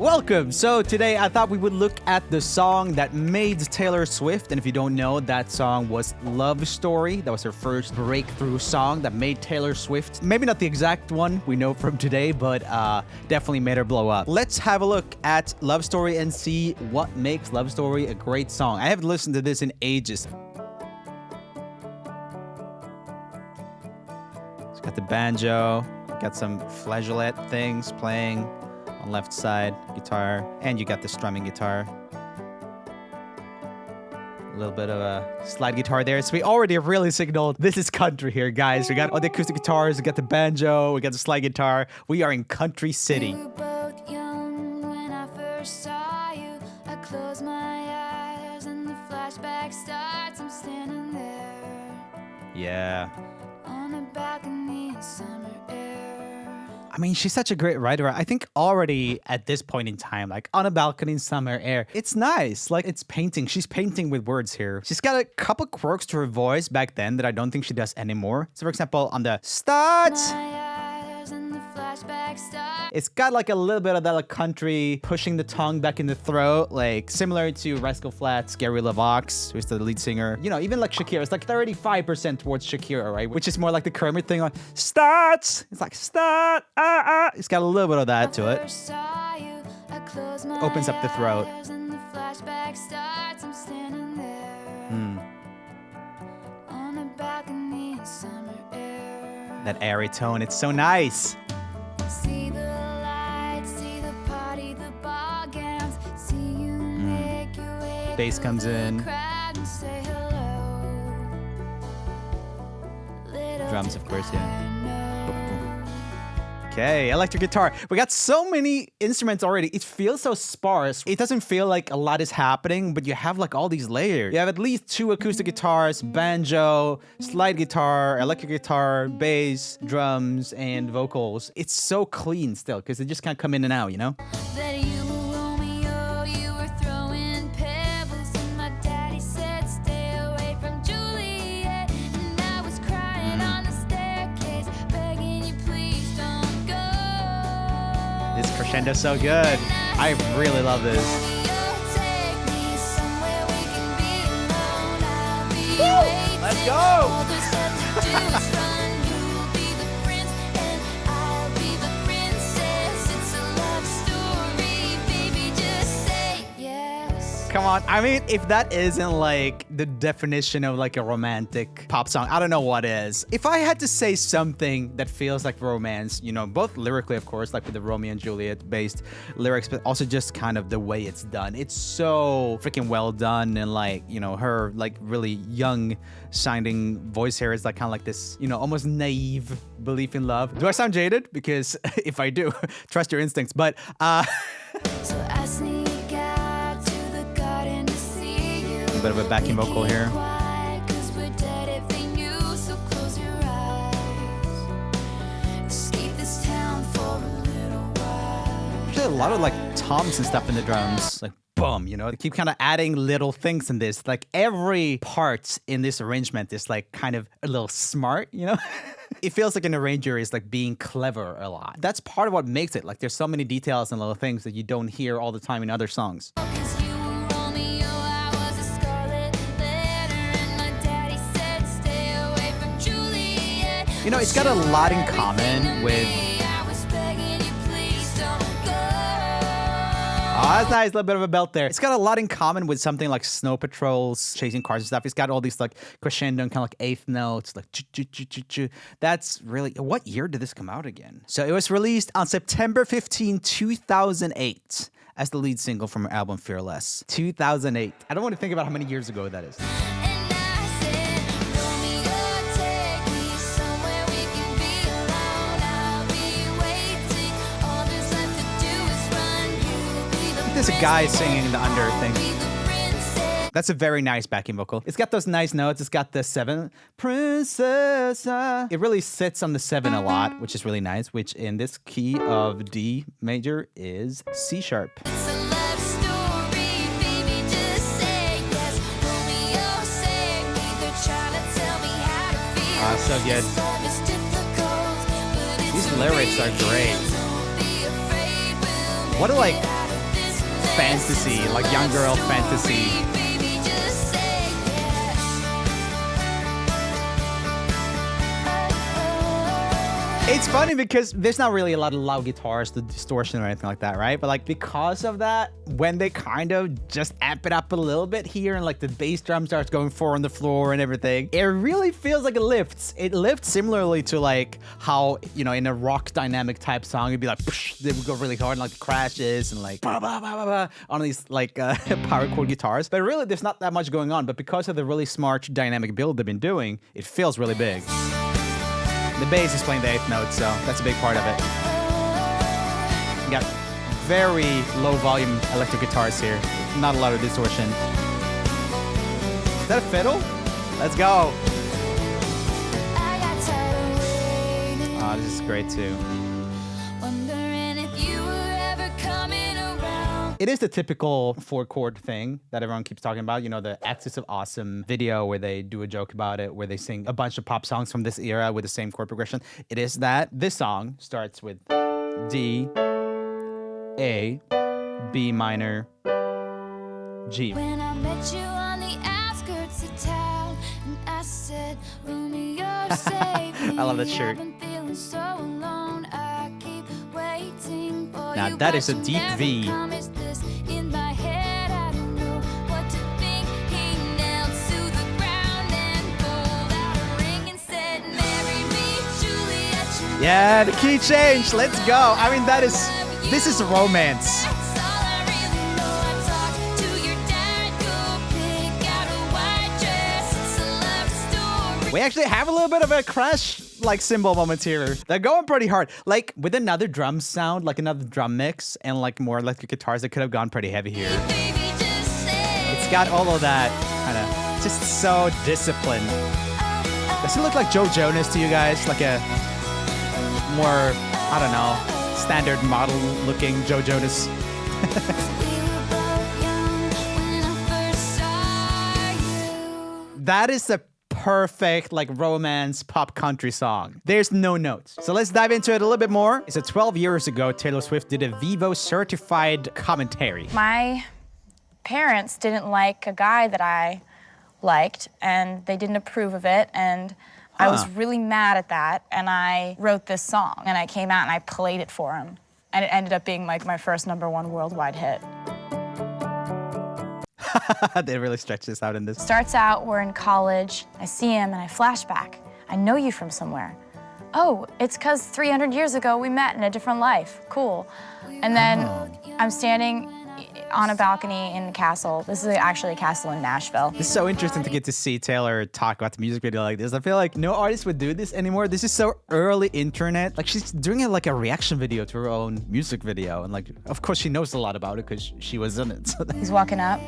Welcome! So today I thought we would look at the song that made Taylor Swift, and if you don't know, that song was Love Story. That was her first breakthrough song that made Taylor Swift. Maybe not the exact one we know from today, but definitely made her blow up. Let's have a look at Love Story and see what makes Love Story a great song. I haven't listened to this in ages. It's got the banjo, got some flageolet things playing. Left side guitar, and you got the strumming guitar, a little bit of a slide guitar there. So we already really signaled this is country here, guys. We got all the acoustic guitars, we got the banjo, we got the slide guitar. We are in country city. We were both young when I first saw you. I close my eyes and the flashback starts. I'm standing there, Yeah, on a balcony in summer air. I mean, she's such a great writer. I think already at this point in time, like on a balcony in summer air, it's nice. Like it's painting. She's painting with words here. She's got a couple quirks to her voice back then that I don't think she does anymore. So for example, on the start, My eyes and the flashback starts. it's got like a little bit of that like country pushing the tongue back in the throat, like similar to Rascal Flatts, Gary LaVox, who's the lead singer. You know, even like Shakira, it's like 35% towards Shakira, right? Which is more like the Kermit thing on starts. It's like start, It's got a little bit of that to it. First saw you, I close my Opens up the throat. eyes and the flashback starts. I'm standing there, on a balcony in summer air. That airy tone, it's so nice. See the lights, see the party, the ball gowns. See you make your way. Bass comes in. Crowd and say hello. Little Drums, of course, yeah. I know. Okay, electric guitar. We got so many instruments already. It feels so sparse. It doesn't feel like a lot is happening, but you have like all these layers. You have at least 2 acoustic guitars, banjo, slide guitar, electric guitar, bass, drums, and vocals. It's so clean still because they just kind of come in and out, you know? That you were Romeo, you were throwing pebbles, and my daddy said stay away from Juliet. And I was crying on the staircase, begging you please don't go. This crescendo's so good. I really love this. Romeo, take me somewhere we can be alone. I'll be waiting. Let's go. All there's left to do is run. You'll be the prince and I'll be the princess. It's a love story, baby. Just say yes. Come on. I mean, if that isn't like the definition of like a romantic pop song, I don't know what is. If I had to say something that feels like romance, you know, both lyrically, of course, like with the Romeo and Juliet based lyrics, but also just kind of the way it's done. It's so freaking well done. And like, you know, her like really young sounding voice here is like kind of like this, you know, almost naive belief in love. Do I sound jaded? Because if I do, trust your instincts. But, So I sneak out to the garden to see you. a bit of a backing vocal here. Quiet, 'cause we're dead if they knew, so close your eyes. Escape this town for a little while. There's a lot of like toms and stuff in the drums, like boom, you know, they keep kind of adding little things in this. Like every part in this arrangement is like kind of a little smart, you know? It feels like an arranger is like being clever a lot. That's part of what makes it. Like there's so many details and little things that you don't hear all the time in other songs. 'Cause you were Romeo, I was a scarlet letter, and my daddy said stay away from Juliet. You know, it's got a lot in common with... I was begging you, please don't go. Oh, that's nice. A little bit of a belt there. It's got a lot in common with something like Snow Patrol's Chasing Cars and stuff. It's got all these like crescendo and kind of like eighth notes, like choo-choo-choo-choo-choo. That's really... What year did this come out again? So it was released on September 15, 2008 as the lead single from her album Fearless. 2008. I don't want to think about how many years ago that is. And I said, Romeo, take me somewhere we can be alone. I'll be waiting. All there's left to do is run. You'll be the There's a guy singing the under thing. I'll be the princess. That's a very nice backing vocal. It's got those nice notes. It's got the 7. Princess. It really sits on the 7 a lot, which is really nice, which in this key of D major is C sharp. It's a love story, baby, just say yes. Romeo, save me. They're trying to tell me how to feel. Ah, so good. This love is difficult, but it's These a lyrics are real great. deal. Don't be afraid, we'll What a make like it out fantasy, like young girl fantasy. Baby, just say yes. It's funny because there's not really a lot of loud guitars, the distortion or anything like that, right? But like because of that, when they kind of just amp it up a little bit here and like the bass drum starts going 4 on the floor and everything, it really feels like it lifts. It lifts similarly to like how, you know, in a rock dynamic type song, it'd be like, psh, they would go really hard and like the crashes and like bah, bah, bah, bah, bah, on these like power chord guitars. But really there's not that much going on. But because of the really smart dynamic build they've been doing, it feels really big. The bass is playing the 8th note, so that's a big part of it. You got very low volume electric guitars here. Not a lot of distortion. Is that a fiddle? Let's go. I got tired of waiting, Oh, this is great too. wondering if you were ever coming around. It is the typical 4-chord thing that everyone keeps talking about. You know, the Axis of Awesome video where they do a joke about it, where they sing a bunch of pop songs from this era with the same chord progression. It is that. This song starts with D, A, B minor, G. When I met you on the outskirts of town, and I said, Romeo, save me. I love that shirt. I've been feeling so alone. I keep waiting for Now, you, that but is a you deep never V. come. Is this in my head? I don't know what to think. He knelt to the ground and pulled out a ring and said, marry me, Juliet. You Yeah, the key change. Let's go. I mean, this is romance. That's all I really know. I talked to your dad. Go pick out a white dress. It's a love story. We actually have a little bit of a crash like cymbal moment here. They're going pretty hard. Like with another drum sound, like another drum mix and like more electric guitars, it could have gone pretty heavy here. Baby, just say It's got all of that kind of just so disciplined. Does he look like Joe Jonas to you guys? Like a more, I don't know, standard model looking Joe Jonas. we were both young when I first saw you. That is the perfect like romance pop country song. There's no notes. So let's dive into it a little bit more. So 12 years ago, Taylor Swift did a Vivo certified commentary. My parents didn't like a guy that I liked, and they didn't approve of it, and I was really mad at that, and I wrote this song, and I came out and I played it for him, and it ended up being like my first #1 worldwide hit. They really stretch this out in this. Starts out, we're in college, I see him and I flashback. I know you from somewhere. Oh, it's 'cause 300 years ago we met in a different life. Cool. And then I'm standing on a balcony in the castle. This is actually a castle in Nashville. It's so interesting to get to see Taylor talk about the music video like this. I feel like no artist would do this anymore. This is so early internet. Like she's doing it like a reaction video to her own music video. And like, of course she knows a lot about it because she was in it. So He's walking up.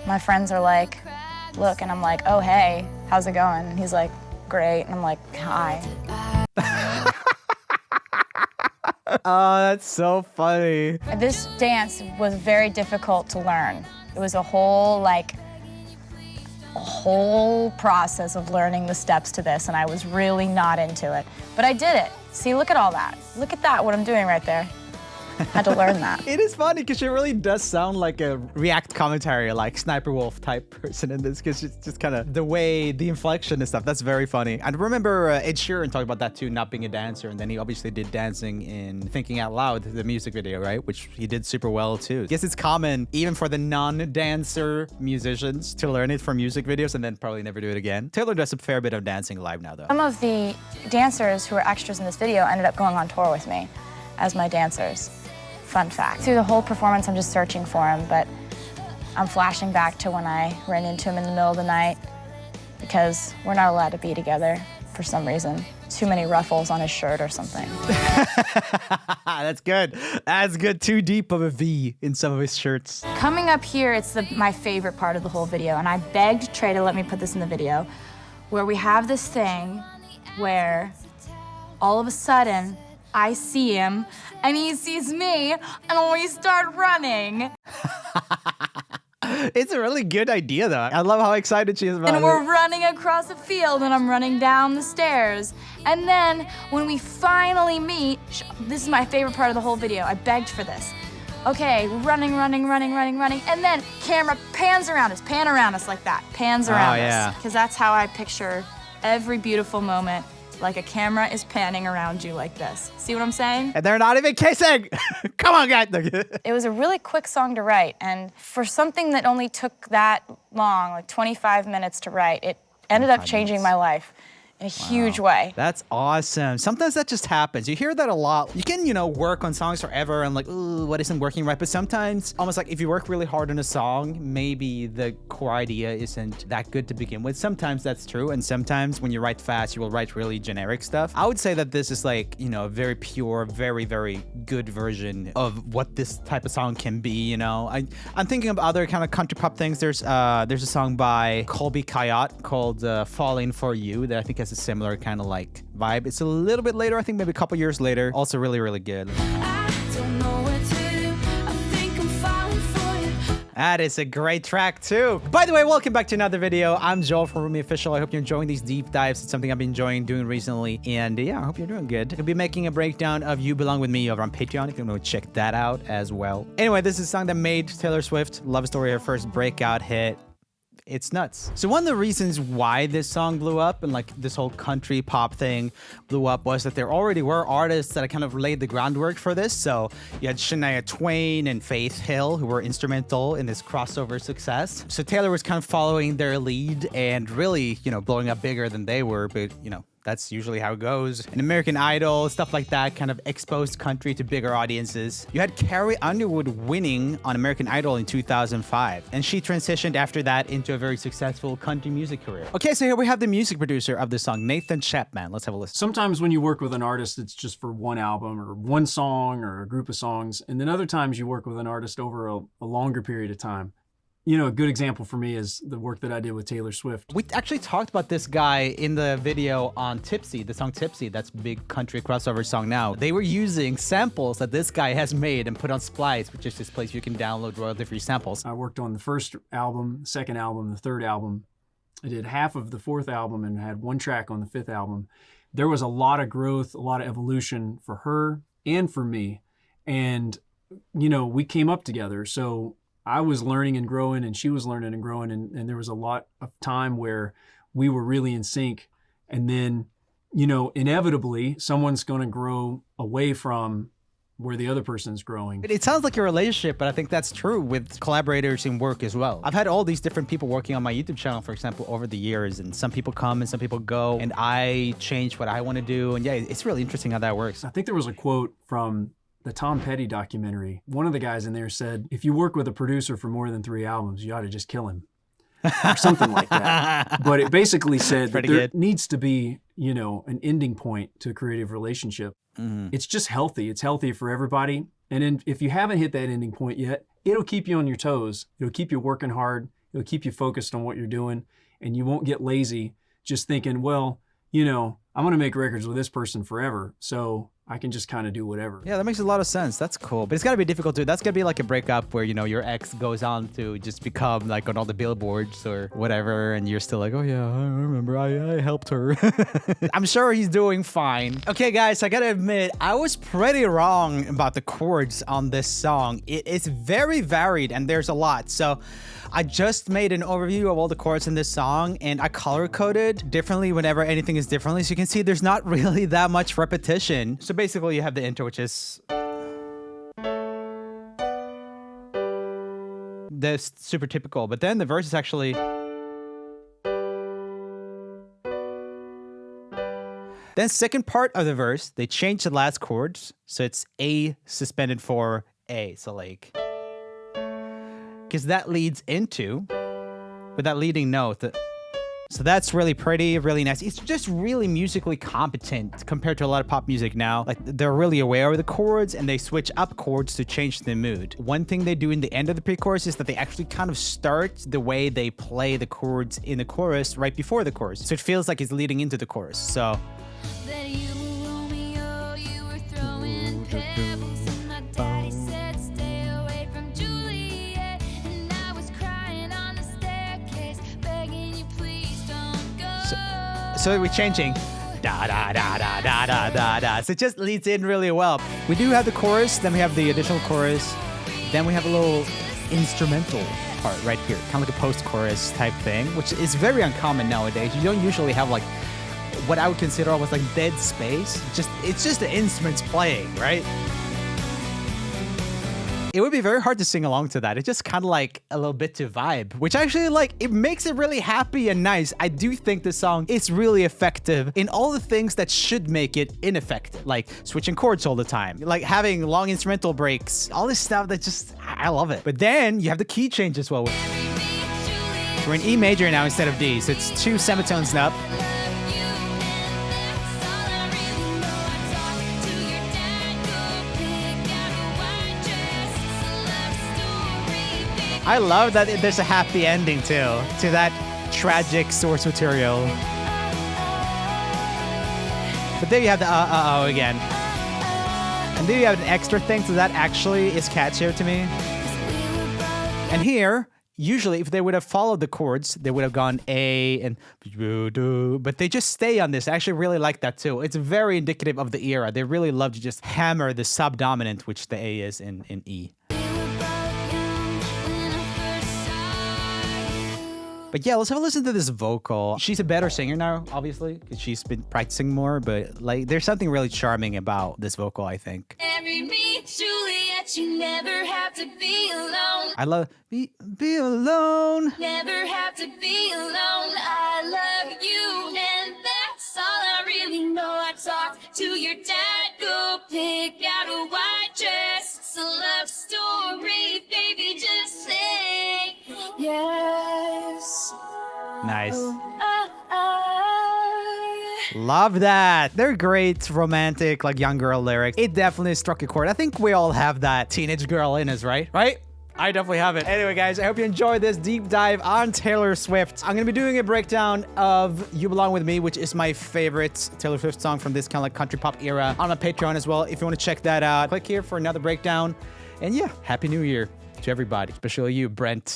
My friends are like, look, and I'm like, oh, hey, how's it going? And he's like, great. And I'm like, hi. oh, that's so funny. This dance was very difficult to learn. It was a whole process of learning the steps to this, and I was really not into it. But I did it. See, look at all that. Look at that, what I'm doing right there. Had to learn that. It is funny because she really does sound like a React commentary, like Sniper Wolf type person in this, because it's just kind of the way, the inflection and stuff. That's very funny. I remember Ed Sheeran talked about that too, not being a dancer. And then he obviously did dancing in Thinking Out Loud, the music video, right? Which he did super well too. I guess it's common, even for the non-dancer musicians, to learn it from music videos and then probably never do it again. Taylor does a fair bit of dancing live now though. Some of the dancers who were extras in this video ended up going on tour with me as my dancers. Fun fact. Through the whole performance, I'm just searching for him, but I'm flashing back to when I ran into him in the middle of the night because we're not allowed to be together for some reason. Too many ruffles on his shirt or something. That's good. That's good. Too deep of a V in some of his shirts. Coming up here, it's my favorite part of the whole video, and I begged Trey to let me put this in the video, where we have this thing where all of a sudden, I see him, and he sees me, and we start running. It's a really good idea, though. I love how excited she is about And it. we're running across a field, and I'm running down the stairs. And then, when we finally meet, this is my favorite part of the whole video. I begged for this. Okay, running, and then camera pans around us, pan around us like that, pans around us. Because that's how I picture every beautiful moment, like a camera is panning around you like this. See what I'm saying? And they're not even kissing. Come on, guys. It was a really quick song to write, and for something that only took that long, like 25 minutes to write, it ended up changing my life in a huge way. That's awesome. Sometimes that just happens. You hear that a lot. You can, work on songs forever and like, ooh, what isn't working right? But sometimes, almost like if you work really hard on a song, maybe the core idea isn't that good to begin with. Sometimes that's true. And sometimes when you write fast, you will write really generic stuff. I would say that this is like, a very pure, very, very good version of what this type of song can be, I'm thinking of other kind of country pop things. There's a song by Colby Coyote called Falling For You that I think has a similar kind of like vibe. It's a little bit later, I think maybe a couple years later. Also really, really good. That is a great track too. By the way, welcome back to another video. I'm Joel from Rumi Official. I hope you're enjoying these deep dives. It's something I've been enjoying doing recently. And yeah, I hope you're doing good. I'll be making a breakdown of You Belong With Me over on Patreon if you want to check that out as well. Anyway, this is a song that made Taylor Swift Love Story her first breakout hit. It's nuts. So one of the reasons why this song blew up and like this whole country pop thing blew up was that there already were artists that kind of laid the groundwork for this. So you had Shania Twain and Faith Hill who were instrumental in this crossover success. So Taylor was kind of following their lead and really, blowing up bigger than they were, but that's usually how it goes. And American Idol, stuff like that, kind of exposed country to bigger audiences. You had Carrie Underwood winning on American Idol in 2005, and she transitioned after that into a very successful country music career. Okay, so here we have the music producer of the song, Nathan Chapman. Let's have a listen. Sometimes when you work with an artist, it's just for one album or one song or a group of songs. And then other times you work with an artist over a longer period of time. A good example for me is the work that I did with Taylor Swift. We actually talked about this guy in the video on Tipsy, the song Tipsy, that's big country crossover song now. They were using samples that this guy has made and put on Splice, which is this place you can download royalty-free samples. I worked on the first album, the second album, the third album. I did half of the fourth album and had one track on the fifth album. There was a lot of growth, a lot of evolution for her and for me. And, we came up together. So I was learning and growing and she was learning and growing. And there was a lot of time where we were really in sync. And then, inevitably someone's going to grow away from where the other person's growing. It sounds like a relationship, but I think that's true with collaborators in work as well. I've had all these different people working on my YouTube channel, for example, over the years, and some people come and some people go, and I change what I want to do. And yeah, it's really interesting how that works. I think there was a quote from the Tom Petty documentary. One of the guys in there said, if you work with a producer for more than 3 albums, you ought to just kill him. Or something like that. But it basically said that there needs to be, an ending point to a creative relationship. Mm-hmm. It's just healthy. It's healthy for everybody. And if you haven't hit that ending point yet, it'll keep you on your toes. It'll keep you working hard. It'll keep you focused on what you're doing. And you won't get lazy just thinking, well, I'm going to make records with this person forever. So I can just kind of do whatever. Yeah, that makes a lot of sense. That's cool. But it's got to be difficult too. That's got to be like a breakup where, your ex goes on to just become like on all the billboards or whatever. And you're still like, oh yeah, I remember I helped her. I'm sure he's doing fine. Okay, guys, I got to admit, I was pretty wrong about the chords on this song. It is very varied and there's a lot. So I just made an overview of all the chords in this song and I color coded differently whenever anything is differently. So you can see there's not really that much repetition. So basically you have the intro, which is this super typical, but then the verse is actually then second part of the verse, they change the last chords. So it's A suspended for A. So like, because that leads into, with that leading note, so that's really pretty, really nice. It's just really musically competent compared to a lot of pop music now. Like they're really aware of the chords and they switch up chords to change the mood. One thing they do in the end of the pre-chorus is that they actually kind of start the way they play the chords in the chorus right before the chorus. So it feels like it's leading into the chorus. So So we're changing da da da da da da da da. So it just leads in really well. We do have the chorus, then we have the additional chorus, Then we have a little instrumental part right here, kind of like a post-chorus type thing, which is very uncommon nowadays. You don't usually have like what I would consider almost like dead space. It's just the instruments playing, right? It would be very hard to sing along to that. It's just kind of like a little bit to vibe, which actually like, it makes it really happy and nice. I do think this song is really effective in all the things that should make it ineffective, like switching chords all the time, like having long instrumental breaks, all this stuff that just, I love it. But then you have the key change as well. We're in E major now instead of D, so it's 2 semitones up. I love that there's a happy ending too, to that tragic source material. But there you have the oh again. And there you have an extra thing, so that actually is catchier to me. And here, usually if they would have followed the chords, they would have gone A and but they just stay on this. I actually really like that too. It's very indicative of the era. They really love to just hammer the subdominant, which the A is in E. But yeah, let's have a listen to this vocal. She's a better singer now, obviously, because she's been practicing more, but like there's something really charming about this vocal, I think. Marry me, Juliet, you never have to be alone. I love be alone. Never have to be alone. I love you, and that's all I really know. I talked to your dad, go pick out a white dress. It's a love story, baby, just say yes. Nice. Love that. They're great, romantic, like young girl lyrics. It definitely struck a chord. I think we all have that teenage girl in us, right? Right? I definitely have it. Anyway, guys, I hope you enjoyed this deep dive on Taylor Swift. I'm gonna be doing a breakdown of You Belong With Me, which is my favorite Taylor Swift song from this kind of like country pop era, on my Patreon as well. If you want to check that out, click here for another breakdown. And yeah, Happy New Year to everybody, especially you, Brent.